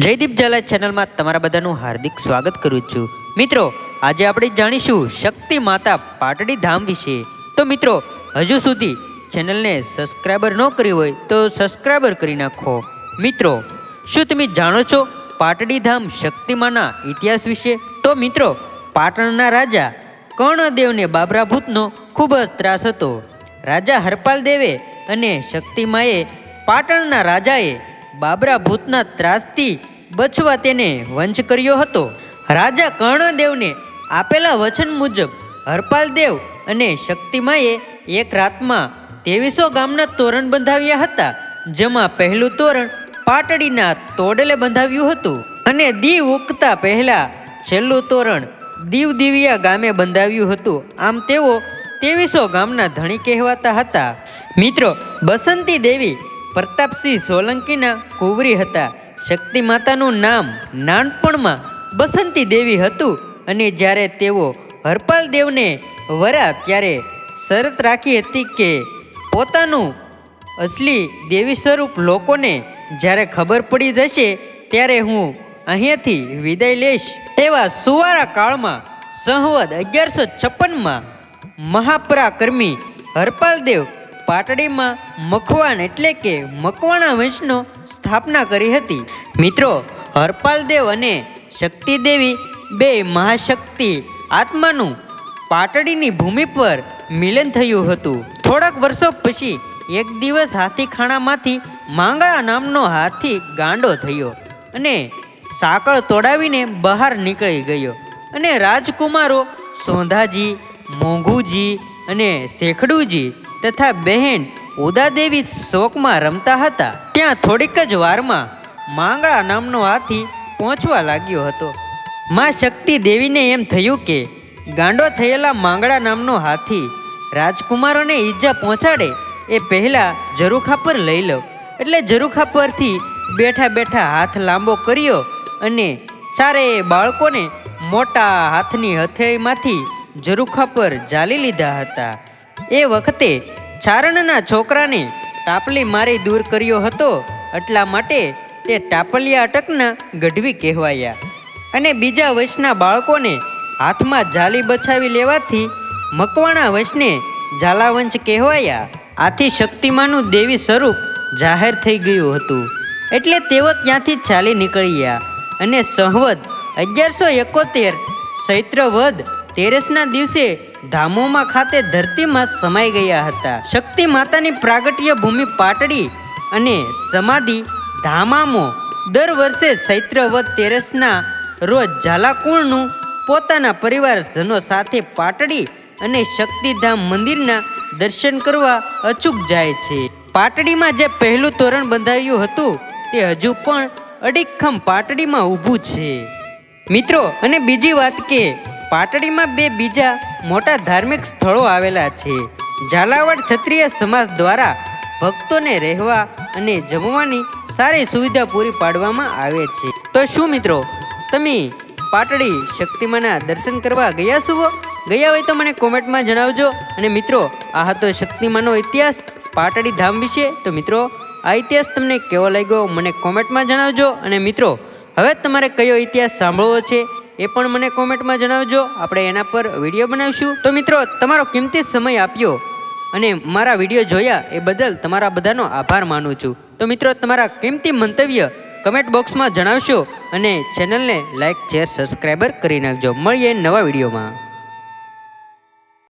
જયદીપ ઝાલા ચેનલમાં તમારા બધાનું હાર્દિક સ્વાગત કરું છું। મિત્રો, આજે આપણે જાણીશું શક્તિ માતા પાટડી ધામ વિશે। તો મિત્રો, હજુ સુધી ચેનલને સબસ્ક્રાઈબર ન કરી હોય તો સબસ્ક્રાઈબર કરી નાખો। મિત્રો, શું તમે જાણો છો પાટડી ધામ શક્તિમાના ઇતિહાસ વિશે? તો મિત્રો, પાટણના રાજા કર્ણદેવને બાબરા ભૂતનો ખૂબ જ ત્રાસ હતો। રાજા હરપાલ દેવે અને શક્તિમાએ પાટણના રાજાએ બાબરા ભૂતના ત્રાસથી બચવા તેને વંશ કર્યો હતો। રાજા કર્ણદેવને આપેલા વચન મુજબ હરપાલ દેવ અને શક્તિમાએ એક રાતમાં 2300 ગામના તોરણ બંધાવ્યા હતા, જેમાં પહેલું તોરણ પાટડીના તોડલે બંધાવ્યું હતું અને દીવ ઉગતા પહેલા છેલ્લું તોરણ દીવદિવિયા ગામે બંધાવ્યું હતું। આમ તેઓ 2300 ગામના ધણી કહેવાતા હતા। મિત્રો, બસંતી દેવી પ્રતાપસિંહ સોલંકીના કુંવરી હતા। શક્તિ માતાનું નામ નાનપણમાં બસંતી દેવી હતું અને જ્યારે તેઓ હરપાલ દેવને વર્યા ત્યારે શરત રાખી હતી કે પોતાનું અસલી દેવી સ્વરૂપ લોકોને જ્યારે ખબર પડી જશે ત્યારે હું અહીંયાથી વિદાય લઈશ। એવા સુવારા કાળમાં સંવત 1156માં મહાપરાક્રમી હરપાલ દેવ પાટડીમાં મખવાણ એટલે કે મકવાણા વંશનો સ્થાપના કરી હતી। મિત્રો, હરપાલ દેવ અને શક્તિ દેવી બે મહાશક્તિ આત્માનું પાટડીની ભૂમિ પર મિલન થયું હતું। થોડાક વર્ષો પછી એક દિવસ હાથીખાણામાંથી માંગળા નામનો હાથી ગાંડો થયો અને સાંકળ તોડાવીને બહાર નીકળી ગયો અને રાજકુમારો સોંધાજી, મોંઘુજી અને શેખડુજી તથા બહેન ઉદાદેવી શોકમાં રમતા હતા। ત્યાં થોડીક જ વારમાં માંગળા નામનો હાથી પહોંચવા લાગ્યો હતો। માં શક્તિ દેવીને એમ થયું કે ગાંડો થયેલા માંગળા નામનો હાથી રાજકુમારોને ઈજા પહોંચાડે એ પહેલાં ઝરૂખા પર લઈ લો। એટલે ઝરૂખા પરથી બેઠા બેઠા હાથ લાંબો કર્યો અને ચારેય બાળકોને મોટા હાથની હથેળીમાંથી ઝરૂખા પર ઝાલી લીધા હતા। એ વખતે ચારણના છોકરાને ટાપલી મારી દૂર કર્યો હતો, એટલા માટે તે ટાપલિયા અટકના ગઢવી કહેવાયા અને બીજા વંશના બાળકોને હાથમાં ઝાલી બચાવી લેવાથી મકવાણા વંશને ઝાલાવંશ કહેવાયા। આથી શક્તિમાનું દેવી સ્વરૂપ જાહેર થઈ ગયું હતું એટલે તેઓ ત્યાંથી ચાલી નીકળ્યા અને સંવત 1171 ચૈત્ર વદ 13ના દિવસે ધામોમાં ખાતે ધરતીમાં સમાઈ ગયા હતા। શક્તિ માતાની પ્રાગટ્ય ભૂમિ પાટડી અને સમાધિ ધામામો દર વર્ષે ચૈત્ર વદ 13ના રોજ ઝાલાકુળનું પોતાના પરિવારજનો સાથે પાટડી અને શક્તિધામ મંદિરના દર્શન કરવા અચૂક જાય છે। પાટડીમાં જે પહેલું તોરણ બંધાવ્યું હતું તે હજુ પણ અડીખમ પાટડીમાં ઊભું છે। મિત્રો, અને બીજી વાત કે પાટડીમાં બે બીજા મોટા ધાર્મિક સ્થળો આવેલા છે। ઝાલાવાડ ક્ષત્રિય સમાજ દ્વારા ભક્તોને રહેવા અને જમવાની સારી સુવિધા પૂરી પાડવામાં આવે છે। તો શું મિત્રો, તમે પાટડી શક્તિમાના દર્શન કરવા ગયા છો? ગયા હોય તો મને કોમેન્ટમાં જણાવજો। અને મિત્રો, આ હતો શક્તિમાનો ઇતિહાસ પાટડી ધામ વિશે। તો મિત્રો, આ ઇતિહાસ તમને કેવો લાગ્યો મને કોમેન્ટમાં જણાવજો। અને મિત્રો, હવે તમારે કયો ઇતિહાસ સાંભળવો છે એ પણ મને કોમેન્ટમાં જણાવજો, આપણે એના પર વિડીયો બનાવીશું। તો મિત્રો, તમારો કિંમતી સમય આપ્યો અને મારા વિડીયો જોયા એ બદલ તમારા બધાનો આભાર માનું છું। તો મિત્રો, તમારા કિંમતી મંતવ્ય કમેન્ટ બોક્સમાં જણાવશો અને ચેનલને લાઇક, શેર, સબસ્ક્રાઈબર કરી નાખજો। મળીએ નવા વિડીયોમાં।